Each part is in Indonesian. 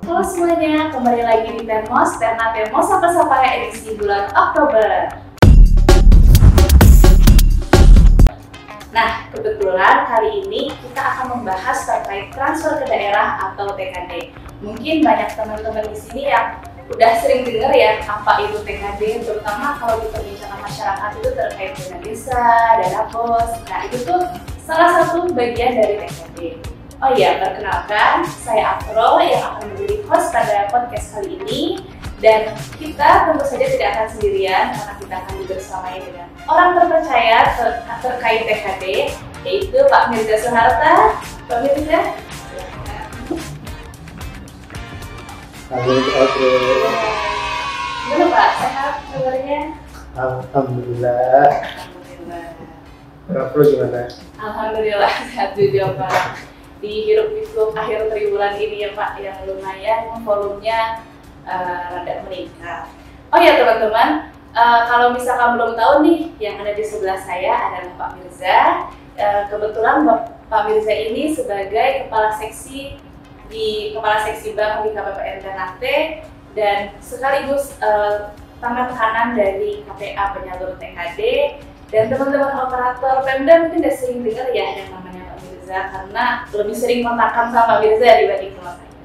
Halo semuanya, kembali lagi di Termos Sapa-Sapa edisi bulan Oktober. Nah, kebetulan kali ini kita akan membahas terkait transfer ke daerah atau TKD. Mungkin banyak teman-teman di sini yang udah sering dengar ya apa itu TKD, terutama kalau di perbincangan masyarakat itu terkait dengan desa, dana bos. Nah, itu tuh salah satu bagian dari TKD. Oh iya, perkenalkan, saya Afro yang akan menjadi host pada podcast kali ini. Dan kita tentu saja tidak akan sendirian karena kita akan dibersamai dengan orang terpercaya terkait TKD, yaitu Pak Mirza Soeharta. Pak Mirza, Halo, Afro. gimana Pak? Sehat kabarnya? Alhamdulillah. Alhamdulillah. Afro gimana? Alhamdulillah sehat juga Pak. Dihirup-pikuk akhir triwulan ini ya Pak, yang lumayan volumenya rada meningkat. Oh ya teman-teman, kalau misalkan belum tahu nih, yang ada di sebelah saya adalah Pak Mirza. Kebetulan Pak Mirza ini sebagai Kepala Seksi Bank di KPPN Ternate dan sekaligus tangan kanan dari KPA penyalur TKD. Dan teman-teman operator Pemda mungkin udah sering dengar ya yang namanya Pak Mirza, karena lebih sering kontakkan sama Pak Mirza dibanding sama saya.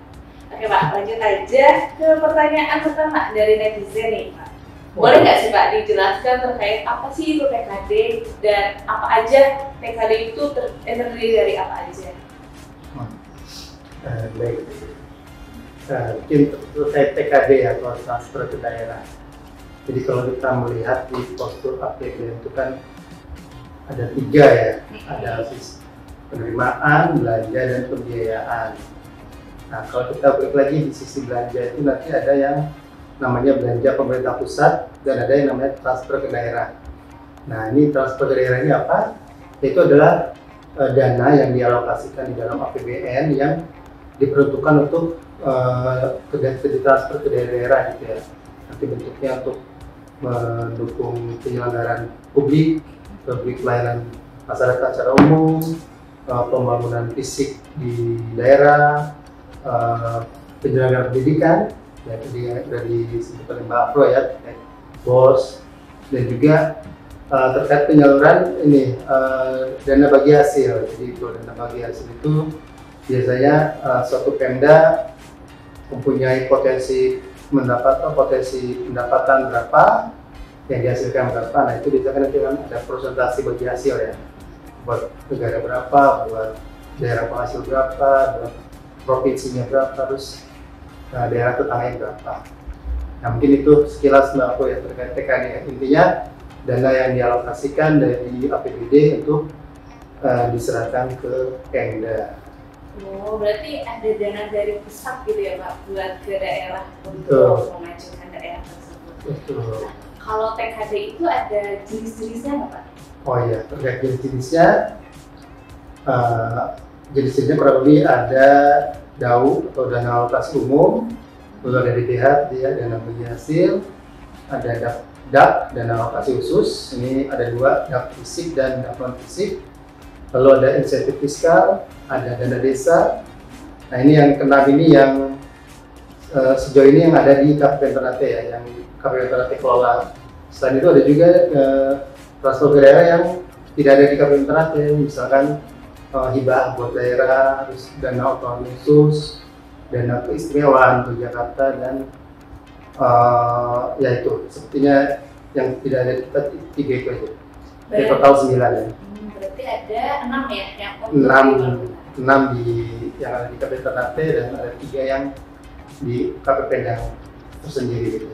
Oke Pak, lanjut aja ke pertanyaan pertama dari netizen nih Pak. Boleh nggak sih Pak dijelaskan terkait apa sih itu TKD dan apa aja TKD itu terdiri dari apa aja? Baik. Mungkin terkait TKD atau transfer ke daerah. Jadi kalau kita melihat di postur APBN itu kan ada 3 ya, ada penerimaan, belanja, dan pembiayaan. Nah kalau kita balik lagi di sisi belanja itu nanti ada yang namanya belanja pemerintah pusat dan ada yang namanya transfer ke daerah. Nah ini transfer ke daerah ini apa? Itu adalah dana yang dialokasikan di dalam APBN yang diperuntukkan untuk transfer ke daerah gitu ya. Nanti bentuknya untuk mendukung penyelenggaraan publik pelayanan masyarakat secara umum, pembangunan fisik di daerah, penyelenggaraan pendidikan, ya dari disebutkan Mbak Afro ya, BOS, dan juga terkait penyaluran ini dana bagi hasil. Jadi kalau dana bagi hasil itu biasanya suatu Pemda mempunyai potensi pendapatan berapa yang dihasilkan berapa. Nah itu biasanya nanti kan ada persentase bagi hasil ya, buat negara berapa, buat daerah penghasil berapa, buat provinsinya berapa, terus daerah tetangganya berapa. Nah mungkin itu sekilas Mbak Afro ya terkait TKD. Intinya dana yang dialokasikan dari APBD untuk diserahkan ke Pemda. Oh, berarti ada dana dari pusat gitu ya Pak buat ke daerah untuk memajukan daerah tersebut. Betul. Nah, kalau TKD itu ada jenis-jenisnya nggak Pak? Oh iya, terkait jenis-jenisnya, jenis-jenisnya kurang lebih ada DAU atau dana alokasi umum, lalu ada DBH, dia dana bagi hasil, ada DAP, dana alokasi khusus. Ini ada 2, DAP fisik dan DAP non fisik. Lalu ada insentif fiskal, ada dana desa. Nah ini yang kenal ini yang sejauh ini yang ada di KPPN Ternate ya, yang KPPN Ternate kelola. Selain itu ada juga transfer ke daerah yang tidak ada di KPPN Ternate, misalkan hibah buat daerah, terus dana otonomi khusus, dana keistimewaan untuk Jakarta, dan ya itu sepertinya yang tidak ada kita 3 itu aja. Jadi total 9 ya. Berarti ada 6 ya yang untuk 6 yang ada di KPPN Ternate dan ada 3 yang di KPPN yang tersendiri gitu.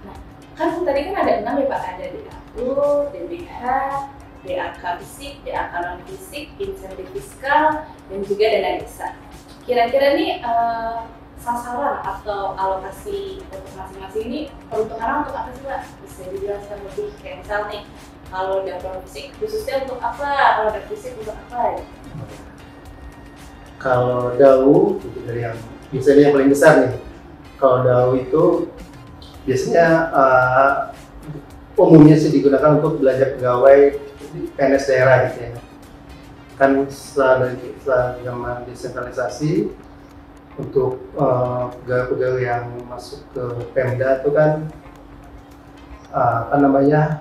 Nah, kan tadi kan ada 6 ya Pak, ada DAU, DBH, DAK fisik, DAK non fisik, insentif fiskal, dan juga dana desa. Kira-kira nih sasaran atau alokasi untuk masing-masing ini peruntukannya untuk apa sih Pak? Bisa dijelaskan lebih, kayak misal nih kalau dana fisik khususnya untuk apa, kalau dana fisik untuk apa ya? Kalau DAU itu dari yang biasanya yang paling besar nih. Kalau DAU itu biasanya umumnya sih digunakan untuk belanja pegawai PNS daerah gitu ya. Kan setelah zaman desentralisasi untuk pegawai-pegawai yang masuk ke Pemda itu kan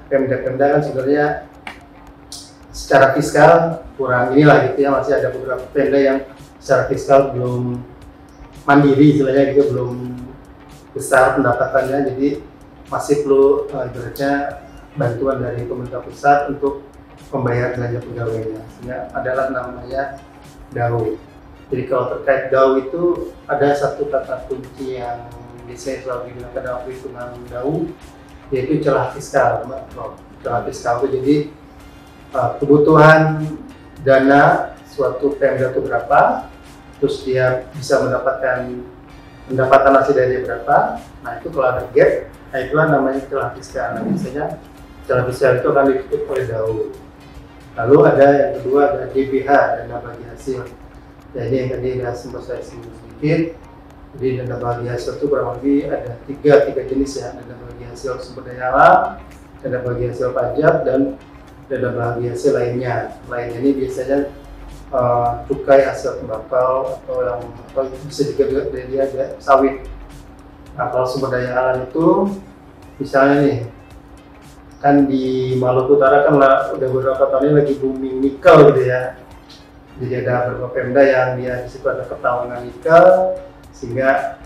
Pemda kan sebenarnya secara fiskal kurang inilah gitu ya, masih ada beberapa Pemda yang secara fiskal belum mandiri istilahnya gitu, belum besar pendapatannya, jadi masih perlu ibaratnya bantuan dari pemerintah pusat untuk membayar belanja pegawainya, sehingga adalah namanya DAU. Jadi kalau terkait DAU itu ada satu kata kunci yang biasanya selalu digunakan dalam perhitungan DAU, yaitu celah fiskal. Celah fiskal itu jadi kebutuhan dana suatu Pemda itu berapa, terus dia bisa mendapatkan pendapatan hasil dari berapa. Nah itu kalau ada gap, nah itulah namanya celah fiskal. Nah biasanya celah fiskal itu akan ditutup oleh DAU. Lalu ada yang kedua, ada DBH, dana bagi hasil. Ya ini yang tadi sempat saya singgung sedikit. Jadi dana bagi hasil itu kurang lebih ada tiga jenis ya, dana bagi hasil sumber daya alam, dana bagi hasil pajak, dan dana bagi hasil lainnya. Lainnya ini biasanya cukai hasil tembakau atau bisa juga dari ada sawit. Nah kalau sumber daya alam itu misalnya nih, kan di Maluku Utara kan udah beberapa tahun ini lagi booming nikel gitu ya. Jadi ada beberapa Pemda yang dia di situ ada pertambangan nikel, sehingga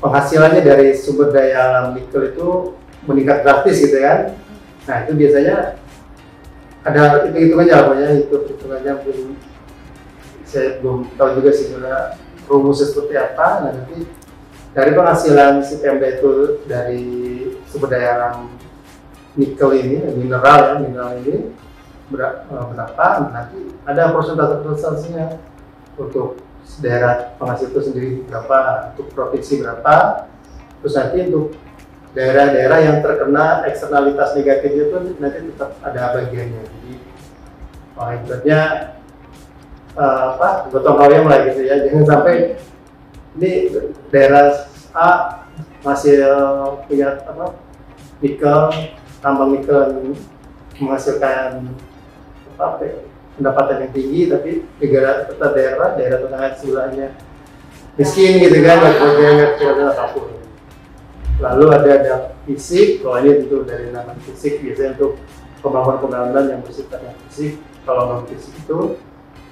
penghasilannya dari sumber daya alam nikel itu meningkat drastis gitu kan. Nah itu biasanya ada hitung-hitungannya, saya belum tahu juga sih sebenarnya rumusnya seperti apa. Nah nanti dari penghasilan si Pemda itu dari sumber daya alam nikel ini, mineral ini berapa, nanti ada persentase-persentasenya untuk daerah penghasil itu sendiri berapa, untuk provinsi berapa, terus nanti untuk daerah-daerah yang terkena eksternalitas negatif itu nanti tetap ada bagiannya. Jadi ibaratnya gotong royong lah gitu ya, jangan sampai ini daerah A masih punya nikel, tambang nikel menghasilkan pendapatan yang tinggi, tapi daerah tetangga sebelahnya miskin gitu kan, nggak punya apapun. Lalu ada fisik, kalau ini tentu dari nama fisik biasanya untuk pembangunan yang bersifat fisik. Kalau non fisik itu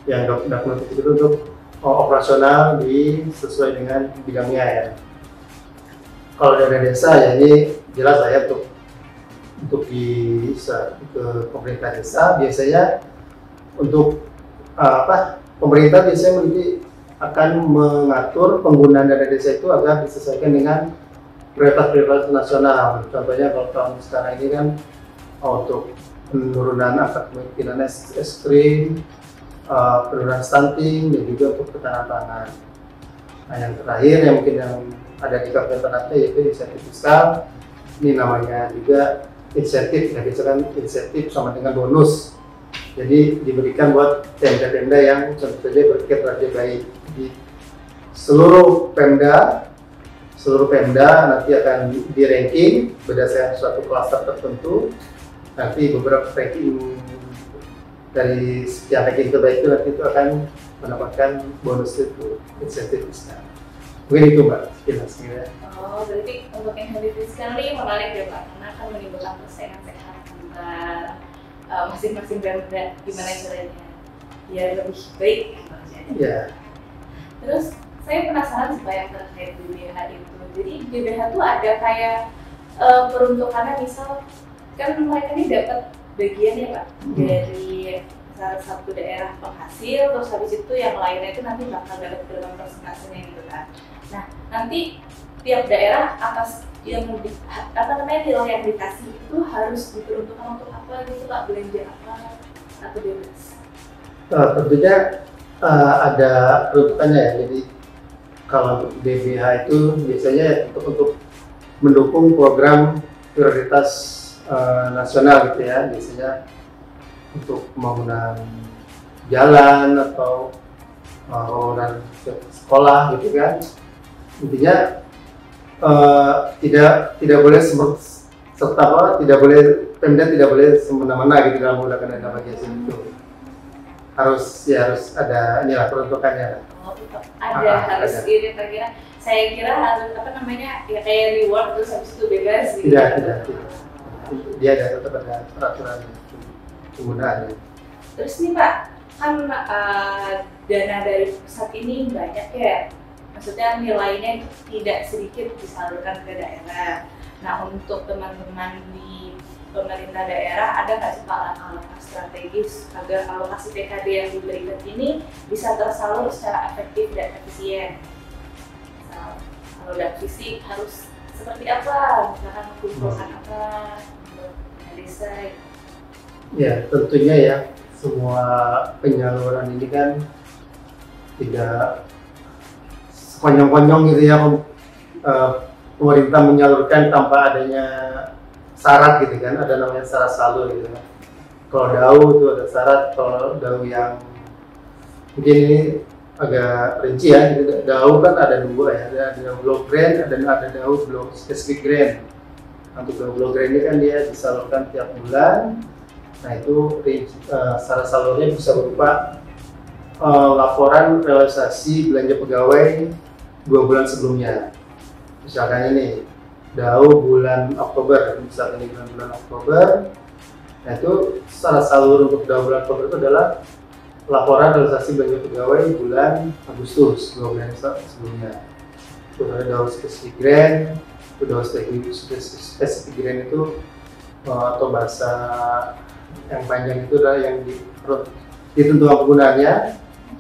yang dokumen fisik itu untuk operasional sesuai dengan bidangnya ya. Kalau dari desa ya ini jelas saya untuk ke pemerintah desa biasanya untuk pemerintah biasanya akan mengatur penggunaan dana desa itu agar disesuaikan dengan prioritas nasional. Contohnya kalau tahun sekarang ini kan untuk penurunan angka kemiskinan ekstrim, penurunan stunting, dan juga untuk ketahanan pangan. Nah yang terakhir yang mungkin yang ada di Kabupaten Ternate yaitu insentif fiskal. Ini namanya juga insentif, ya misalkan insentif sama dengan bonus. Jadi diberikan buat Pemda-Pemda yang tentu saja berkiprah baik. Jadi seluruh Pemda nanti akan di ranking berdasarkan suatu klaster tertentu. Nanti beberapa ranking dari sekian ranking terbaik itu nanti itu akan mendapatkan bonus itu, insentif fiskal. Mungkin itu Mbak, sekilas-sekilas. Oh, berarti untuk insentif fiskal ini menarik ya Pak, karena akan menimbulkan persaingan sehat antara masing-masing Pemda, gimana caranya biar lebih baik kerjanya. Ya. Terus saya penasaran supaya yang terkait DBH itu. Jadi DBH itu ada kayak peruntukannya, misal kan mereka ini dapat bagian ya Pak dari salah satu daerah penghasil, terus habis itu yang lainnya itu nanti bakal dapat berapa persentasenya gitu kan. Nah nanti tiap daerah atas yang nilai yang dikasih itu harus diperuntukkan untuk apa gitu Pak, belanja apa atau bebas? Tentunya ada peruntukannya ya. Jadi kalau untuk DBH itu biasanya untuk mendukung program prioritas nasional gitu ya, biasanya untuk pembangunan jalan atau pembangunan sekolah gitu kan. Intinya tidak boleh tidak boleh Pemda tidak boleh semena-mena gitu dalam menggunakan dana bagi hasil itu. harus ada inilah peruntukannya. Oh, tetap ada harus ada. ini terkira. Saya kira harus apa namanya ya kayak reward terus habis itu bebas gitu. Tidak. Dia ada tetap ada peraturan penggunaannya. Terus nih Pak, kan dana dari pusat ini banyak ya. Maksudnya nilainya tidak sedikit disalurkan ke daerah. Nah untuk teman-teman di pemerintah daerah ada nggak sih Pak langkah-langkah strategis agar alokasi PKD yang diberikan ini bisa tersalur secara efektif dan efisien? Kalau dari fisik harus seperti apa? Misalkan mengumpulkan apa untuk desa? Ya tentunya ya semua penyaluran ini kan tidak sekonyong-konyong gitu ya, pemerintah menyalurkan tanpa adanya syarat gitu kan, ada namanya syarat salur gitu kan. Kalau DAU itu ada syarat, kalau DAU yang mungkin ini agak rinci ya, DAU kan ada dua ya, ada block grant, ada DAU block specific grant. Untuk DAU block grant ini kan dia disalurkan tiap bulan. Nah itu syarat salurnya bisa berupa laporan realisasi belanja pegawai 2 bulan sebelumnya. Misalkan ini DAU bulan Oktober, misalkan ini bulan Oktober. Nah itu syarat salur untuk DAU bulan Oktober itu adalah laporan realisasi belanja pegawai bulan Agustus 2 bulan sebelumnya. Terus ada DAU specific grant, DAU specific grant itu atau bahasa yang panjang itu adalah yang ditentukan penggunaannya.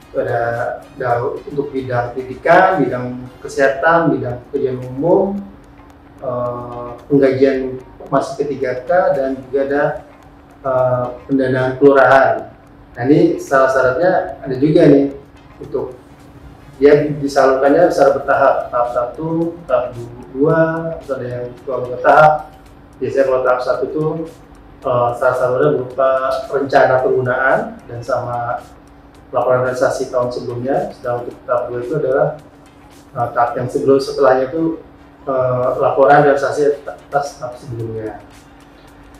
Ada DAU untuk bidang pendidikan, bidang kesehatan, bidang pekerjaan umum, penggajian masuk ke 3K, dan juga ada pendanaan kelurahan. Nah ini syarat-syaratnya ada juga nih, untuk dia disalurkannya secara bertahap, tahap 1, tahap 2, atau ada yang 2 tahap. Biasanya kalau tahap 1 itu syarat-syaratnya berupa rencana penggunaan dan sama laporan realisasi tahun sebelumnya. Sedang untuk tahap 2 itu adalah tahap yang setelahnya itu laporan realisasi atas tahap sebelumnya.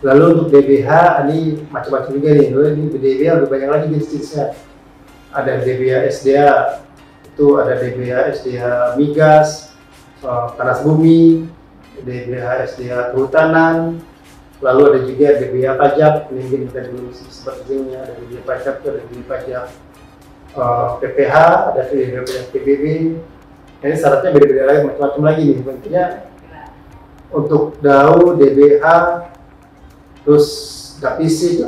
Lalu untuk DBH ini macam-macam juga nih. Ini DBH lebih banyak lagi jenis-jenisnya. Ada DBH SDA, itu ada DBH SDA migas, panas bumi, DBH SDA kehutanan. Lalu ada juga DBH pajak, ini mungkin kita dulu sempat singgung ya, ada DBH pajak, ada DBH pajak PPH, ada DBH pajak PBB. Ini syaratnya beda-beda lagi, macam-macam lagi nih. Intinya untuk DAU, DBH, terus DAP fisik,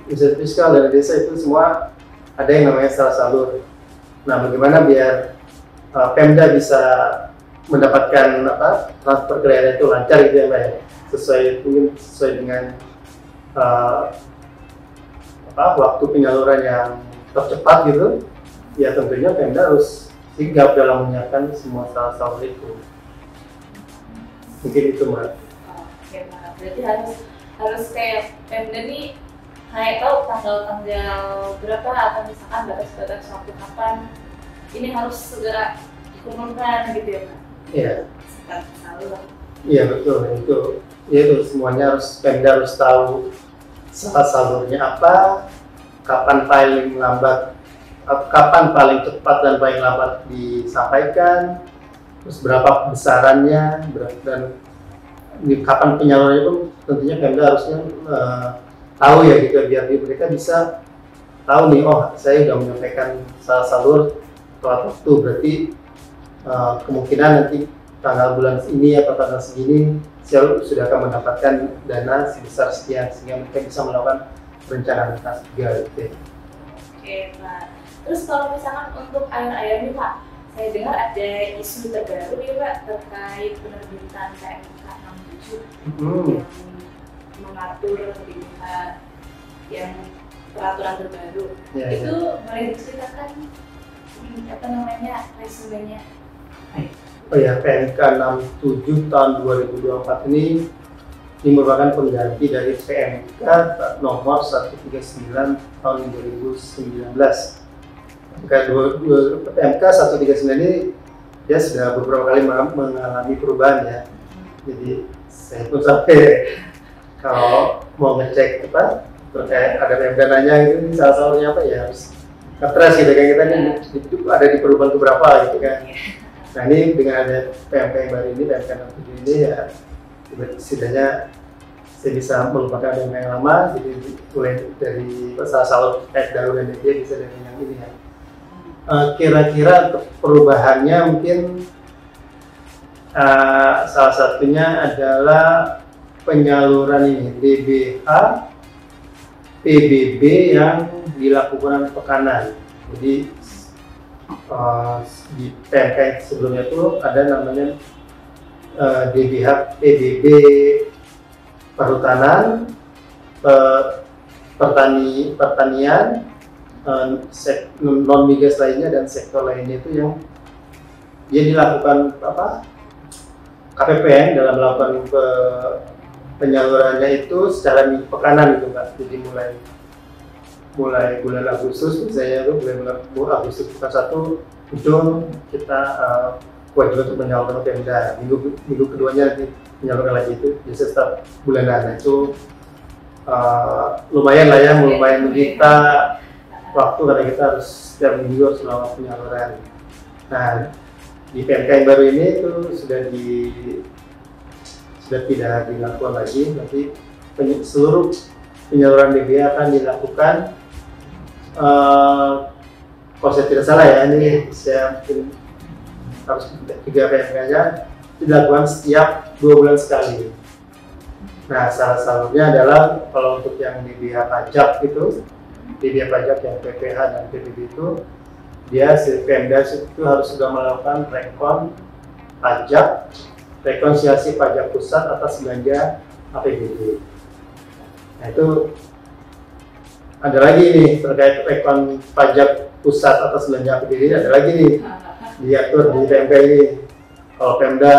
insentif fiskal, dan desa itu semua ada yang namanya syarat salur. Nah, bagaimana biar Pemda bisa mendapatkan transfer ke daerah itu lancar gitu ya Mbak, sesuai dengan waktu penyaluran yang tercepat gitu. Ya tentunya Pemda harus sigap dalam menyiapkan semua syarat salur itu. Mungkin itu Mbak. Oke Mbak, berarti harus kayak Pemda nih kayak tahu tanggal berapa, atau misalkan batas-batas waktu kapan ini harus segera diumumkan gitu ya Pak? Iya. Salur. Iya betul, itu semuanya Pemda harus tahu syarat salurnya apa, kapan paling lambat, kapan paling cepat dan paling lambat disampaikan, terus berapa besarannya, dan kapan penyalurannya pun tentunya Pemda harusnya tahu ya gitu, biar mereka bisa tahu nih, oh saya sudah menyampaikan syarat salur tepat waktu, berarti kemungkinan nanti tanggal bulan ini atau tanggal segini saya sudah akan mendapatkan dana sebesar sekian, sehingga mereka bisa melakukan perencanaan tas 3 gitu. Oke Pak, terus kalau misalkan untuk air ini Pak, saya dengar ada isu terbaru ya Pak terkait penerbitan PMK 67 yang mengatur pilihan yang peraturan terbaru. Itu boleh diceritakan apa namanya resumenya? Oh ya, PMK 67 tahun 2024 ini merupakan pengganti dari PMK nomor 139 tahun 2019. PMK 139 ini dia sudah beberapa kali mengalami perubahan ya. Jadi saya pun sampai kalau mau ngecek terkait ada PMK nanya itu salah satunya apa ya, harus ngetres gitu kan, kita kan hidup ada di perubahan keberapa gitu kan. Nah ini dengan ada PMK yang baru ini, PMK 67 ini ya setidaknya saya bisa melupakan PMK yang lama, jadi mulai dari salah terkait daur dan dia bisa dari yang ini ya. Kira-kira perubahannya mungkin salah satunya adalah penyaluran ini DBH PBB yang dilakukan tekanan. Jadi di PMK sebelumnya itu ada namanya DBH PBB perhutanan, pertanian, non migas lainnya dan sektor lainnya itu yang dia dilakukan apa KPPN dalam melakukan penyalurannya itu secara pekanan gitu Pak. Jadi mulai bulan Agustus misalnya itu bulan Agustus bukan 1 itu kita wajib untuk menyalurkan Pemda. Minggu keduanya nanti menyalurkan lagi itu biasa setiap bulanan. Nah, itu lumayan lah ya, lumayan menyita waktu karena kita harus setiap minggu harus melakukan penyaluran. Nah di PMK yang baru ini itu sudah tidak dilakukan lagi, nanti seluruh penyaluran DBH akan dilakukan kalau saya tidak salah ya, ini saya mungkin harus 3 PMK-nya dilakukan setiap 2 bulan sekali. Nah salah satunya adalah kalau untuk yang DBH pajak itu, DBH pajak yang PPH dan PBB itu dia Pemda itu harus sudah melakukan rekonsiliasi pajak pusat atas belanja APBD. Nah itu ada lagi nih terkait rekon pajak pusat atas belanja APBD, ada lagi nih diatur di PMK ini. Kalau Pemda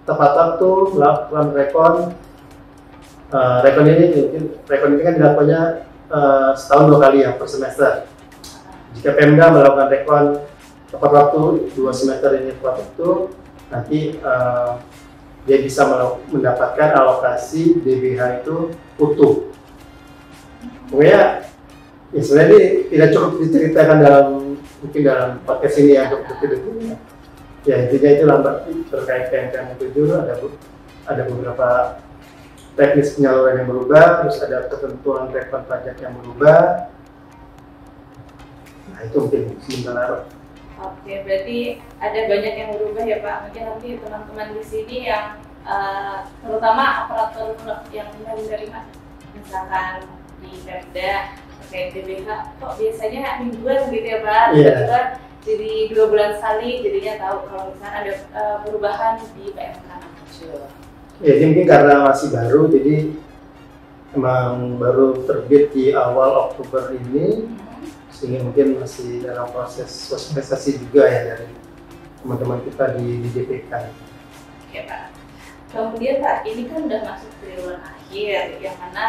tepat waktu melakukan rekon ini kan dilakukannya setahun 2 kali ya per semester. Jika Pemda melakukan rekon tepat waktu 2 semester ini tepat waktu, nanti dia bisa mendapatkan alokasi DBH itu utuh. Pokoknya ya sebenarnya ini tidak cukup diceritakan mungkin dalam podcast ini ya untuk detil-detilnya. Ya intinya itu lambat terkait PMK 7 ada beberapa teknis penyaluran yang berubah, terus ada ketentuan rekon pajak yang berubah. Nah itu mungkin sementara. Oke, berarti ada banyak yang berubah ya Pak. Mungkin nanti teman-teman di sini yang terutama aparatur yang menerima, misalkan di Pemda terkait DBH, kok biasanya mingguan gitu ya Pak? Tiba-tiba jadi 2 bulan sekali, jadinya tahu kalau misalnya ada perubahan di PMK 7. Ya, jadi mungkin karena masih baru, jadi emang baru terbit di awal Oktober ini, sehingga mungkin masih dalam proses sosialisasi juga ya dari teman-teman kita di DPK. Oke Pak. Kemudian Pak, ini kan udah masuk triwulan akhir, yang mana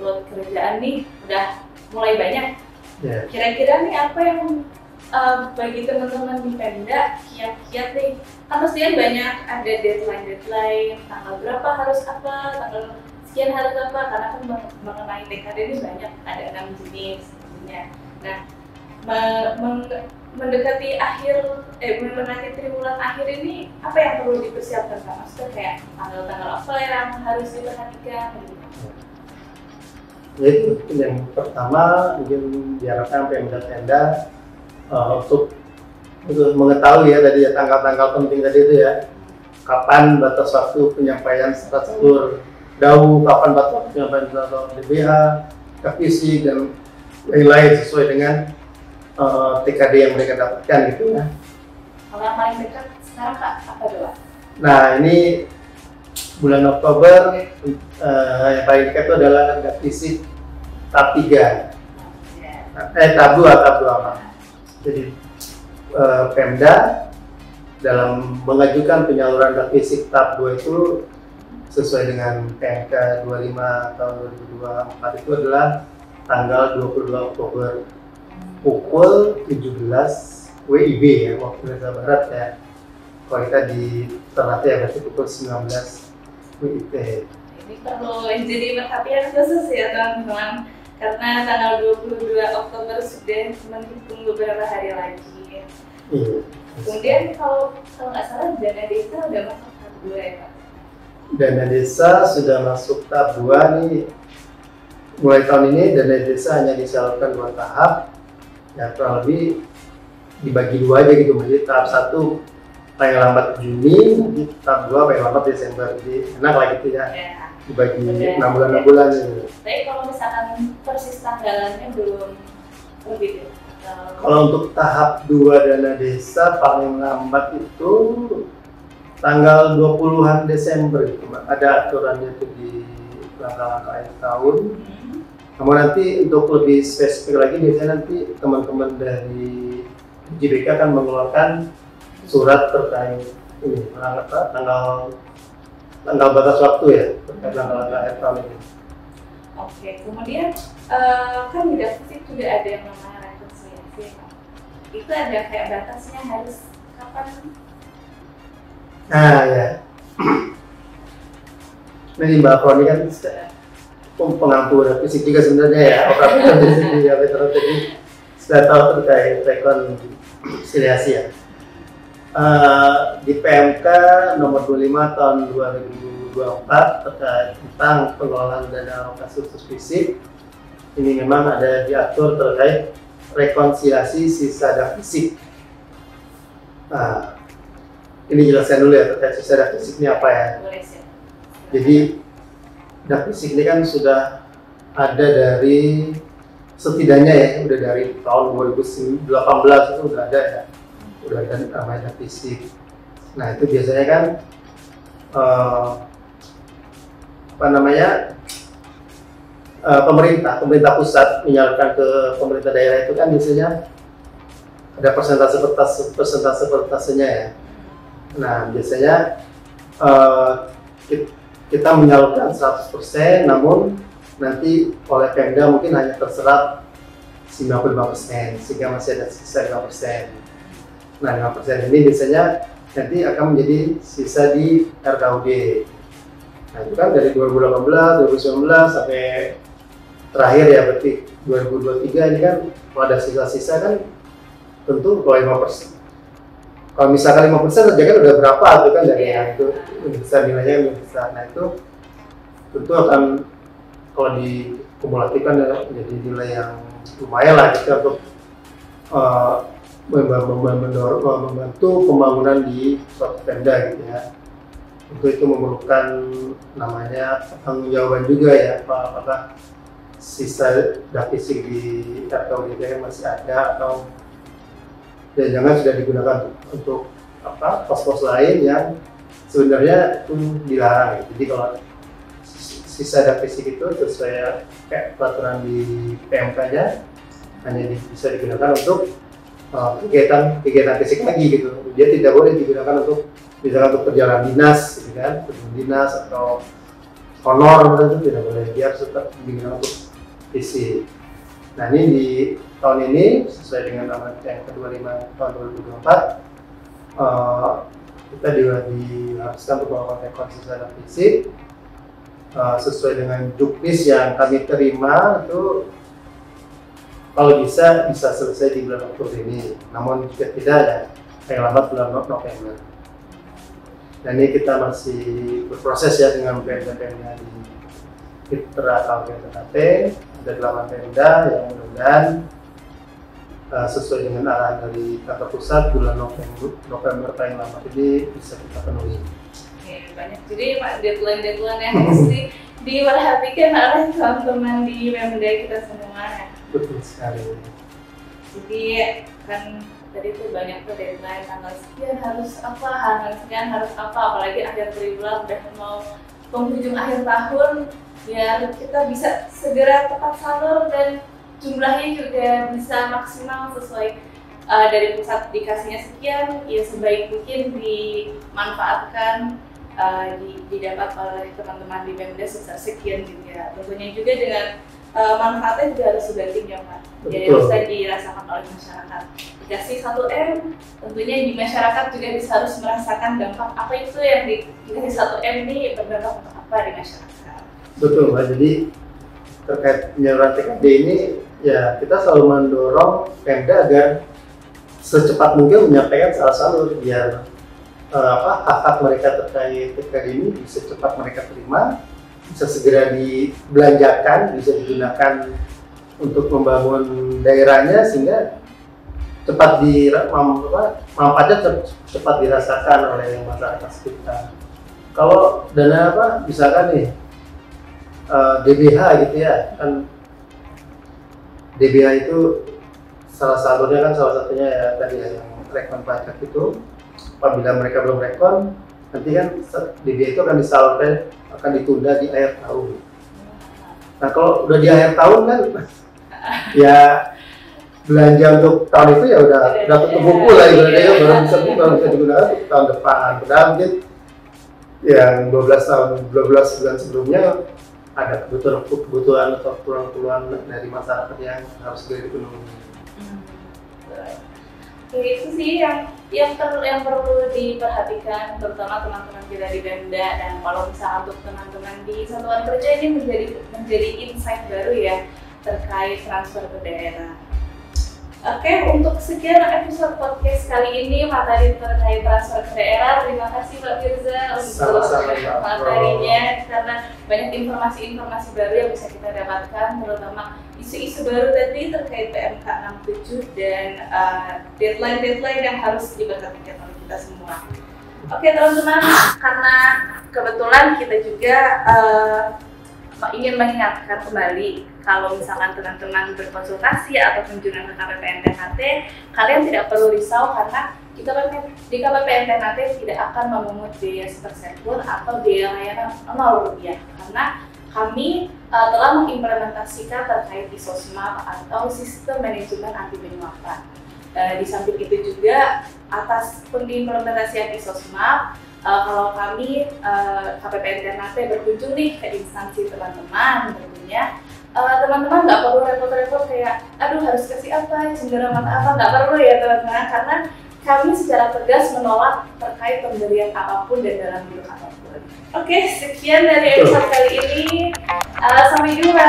load kerjaan nih udah mulai banyak. Yeah. Kira-kira nih apa yang bagi teman-teman di Pemda kiat-kiat nih? Kan pastinya banyak ada deadline, tanggal berapa harus apa, tanggal sekian harus apa, karena kan mengenai TKD ini banyak, ada 6 jenis tentunya. Nah, mendekati triwulan akhir ini apa yang perlu dipersiapkan Pak? Maksudnya kayak tanggal-tanggal apa yang harus diperhatikan gitu? Ya itu yang pertama mungkin diharapkan Pemda untuk mengetahui ya tadi ya tanggal-tanggal penting tadi itu ya, kapan batas waktu penyampaian surat salur DAU, kapan batas waktu penyampaian surat salur DBH, fisik dan lain-lain sesuai dengan TKD yang mereka dapatkan gitu ya. Kalau yang paling dekat sekarang Pak, apa dulu? Nah ini bulan Oktober yang paling dekat itu adalah fisik tahap 3. Tahap 2 apa? Jadi Pemda dalam mengajukan penyaluran dak fisik tahap 2 itu sesuai dengan PMK 25 tahun 2024 itu adalah tanggal 22 Oktober pukul 17 WIB ya, waktu Indonesia Barat ya. Kalau kita di Ternate ya berarti pukul 19 WIB. Ini perlu jadi perhatian khusus ya teman-teman, karena tanggal 22 Oktober sudah menghitung beberapa hari lagi. Iya. Kemudian kalau nggak salah dana desa udah masuk tahap 2 ya Pak? Dana desa sudah masuk tahap 2 nih. Mulai tahun ini dana desa hanya disalurkan 2 tahap, ya kurang lebih dibagi 2 aja gitu. Jadi tahap 1 paling lambat Juni, nanti tahap 2 paling lambat Desember. Jadi enak lah gitu ya, dibagi 6 bulan gitu. Tapi kalau misalkan persis tanggalannya belum terbit ya? Kalau untuk tahap 2 dana desa paling lambat itu tanggal 20-an Desember gitu, Mbak. Ada aturannya itu di langkah-langkah akhir tahun. Namun nanti untuk lebih spesifik lagi, biasanya nanti teman-teman dari JBK akan mengeluarkan surat terkait ini tanggal batas waktu ya terkait langkah-langkah akhir tahun ini. Oke, kemudian kan di defisit juga ada yang namanya rekonsiliasi ya Pak. Itu ada kayak batasnya harus kapan? Nah ya, ini Mbak Proni kan pengampu fisik juga sebenarnya ya, operator di Veteran Teknik sudah tahu terkait rekonsiliasi ya. Di PMK nomor 25 tahun 2024 terkait tentang pengelolaan dana alokasi khusus fisik, ini memang ada diatur terkait rekonsiliasi sisa dana fisik. Nah, ini jelaskan dulu ya terkait sisa dana fisik ini apa ya. Jadi dana fisik ini kan sudah ada dari setidaknya ya, udah dari tahun 2018 itu udah ada ya, udah ada namanya dana fisik. Nah itu biasanya kan pemerintah pusat menyalurkan ke pemerintah daerah itu kan biasanya ada persentasenya ya. Nah biasanya kita menyalurkan 100%, namun nanti oleh Pemda mungkin hanya terserap 95%, sehingga masih ada sisa 5%. Nah 5% ini biasanya nanti akan menjadi sisa di RKUD. Nah itu kan dari 2018, 2019 sampai terakhir ya berarti 2023 ini kan kalau ada sisa-sisa kan tentu kalau 5%. Kalau misalkan 5% saja kan udah berapa tuh kan dari yang itu besar nilainya lebih besar. Nah itu tentu akan kalau dikumulatifkan menjadi nilai yang lumayan lah gitu untuk membantu pembangunan di suatu Pemda gitu ya. Untuk itu memerlukan namanya pertanggungjawaban juga ya, apakah sisa fisik di RKUD masih ada atau jangan sudah digunakan untuk pos-pos lain yang sebenarnya itu dilarang. Jadi kalau sisa fisik itu sesuai kayak peraturan di PMK-nya hanya bisa digunakan untuk kegiatan fisik lagi gitu. Dia tidak boleh digunakan untuk misalkan untuk perjalanan dinas, gitu kan, perjalanan dinas atau honor itu tidak boleh. Dia harus tetap digunakan untuk fisik. Nah ini di tahun ini sesuai dengan amanat yang ke-25 tahun 2024 kita juga diharuskan untuk melakukan rekonstruksi dana fisik sesuai dengan juknis yang kami terima itu kalau bisa selesai di bulan Oktober ini, namun jika tidak ya paling lambat bulan November. Dan ini kita masih berproses ya dengan Pemda di Fitra atau PTKT, ada 8 Pemda yang mudah-mudahan sesuai dengan arahan dari kantor pusat bulan November paling lambat ini bisa kita penuhi. Oke, banyak jadi Pak deadline yang mesti diperhatikan oleh teman-teman di Pemda kita semua. Betul sekali. Jadi kan tadi tuh banyak tuh deadline tanggal sekian harus apa, tanggal sekian harus apa, apalagi akhir triwulan udah mau penghujung akhir tahun, biar kita bisa segera tepat salur dan jumlahnya juga bisa maksimal sesuai dari pusat dikasihnya sekian, ya sebaik mungkin dimanfaatkan didapat oleh teman-teman di Pemda sebesar sekian juga. Tentunya juga dengan manfaatnya juga harus sebanding ya Pak. Jadi bisa dirasakan oleh masyarakat. Dikasih 1M, tentunya di masyarakat juga bisa harus merasakan dampak apa itu yang dikasih 1M ini berdampak untuk apa. apa di masyarakat. Betul Mbak, jadi terkait penyaluran TKD ini ya kita selalu mendorong Pemda agar secepat mungkin menyampaikan salah salur biar hak-hak mereka terkait TKD ini bisa cepat mereka terima, bisa segera dibelanjakan, bisa digunakan untuk membangun daerahnya sehingga cepat manfaatnya cepat dirasakan oleh masyarakat sekitar. Kalau dana misalkan nih DBH gitu ya, kan DBH itu salah satunya ya tadi ya, yang rekon pajak itu. Apabila mereka belum rekon, nanti kan DBH itu akan disalurkan, akan ditunda di akhir tahun. Nah kalau udah di akhir tahun kan ya belanja untuk tahun itu ya udah tutup buku lah ibaratnya, baru bisa digunakan untuk tahun depan. Padahal mungkin yang 12 bulan sebelumnya ada kebutuhan atau keperluan dari masyarakat yang harus segera dipenuhi. Itu sih yang perlu diperhatikan, terutama teman-teman kita di Pemda. Dan kalau misalnya untuk teman-teman di satuan kerja ini menjadi insight baru ya terkait transfer ke daerah. Oke, untuk sekian episode podcast kali ini materi terkait transfer ke daerah. Terima kasih Pak Firza untuk materinya, karena banyak informasi-informasi baru yang bisa kita dapatkan, terutama isu-isu baru tadi terkait PMK 67 dan deadline-deadline yang harus diperhatikan oleh kita semua. Oke teman-teman, karena kebetulan kita juga ingin mengingatkan kembali kalau misalkan teman-teman berkonsultasi atau kunjungan ke KPPN THT, kalian tidak perlu risau karena di KPPN THT tidak akan memungut biaya sepeserpun atau biaya layanan Rp0 karena kami telah mengimplementasikan terkait ISOSMAP atau Sistem Manajemen Anti Penyuapan. Di samping itu juga atas pengimplementasian ISOSMAP, kalau kami KPPN THT berkunjung nih ke instansi teman-teman, tentunya teman-teman nggak perlu repot-repot kayak aduh harus kasih apa, cenderamata apa, nggak perlu ya teman-teman, karena kami secara tegas menolak terkait pemberian apapun dan dalam bentuk apapun. Oke, sekian dari episode kali ini. Sampai jumpa.